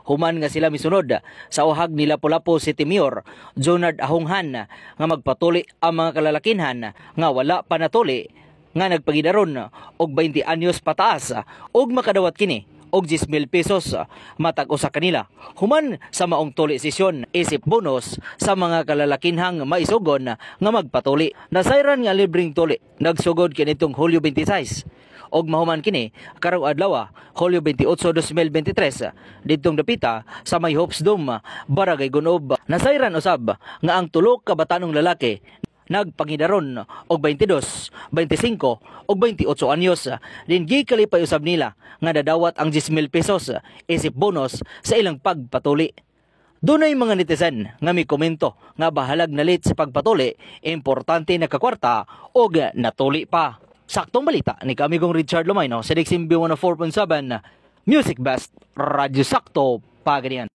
Human nga sila misunod sa uhag ni Lapu-Lapu City Mayor Jonard Ahonghan nga magpatuli ang mga kalalakinhan nga wala pa natuli nga nagpagidaron og 20 anyos pataas og makadawat kini og 10,000 pesos matag usa kanila. Human sa maong tuli sesyon isip bonus sa mga kalalakinhang maisugon nga magpatuli. Nasayran nga libreng tuli nagsugod kinitong Hulyo 26 og mahuman kini karong adlaw Hulyo 28, 2023 didtong dapita sa may Hopes Dome, Barangay Gunob. Nasayran usab nga ang tulo ka batanong lalaki nagpangidaron og 22, 25 og 28 anyos. Din gikalipay usab nila nga dadawat ang 10,000 pesos isip bonus sa ilang pagpatuli. Dunay mga netizen nga may komento nga bahalag na late sa pagpatuli, importante na kakwarta og natuli pa. Saktong balita ni kamigong Richard Lumayno sa DXMB 104.7 Music Best Radyo Sakto Pagadian.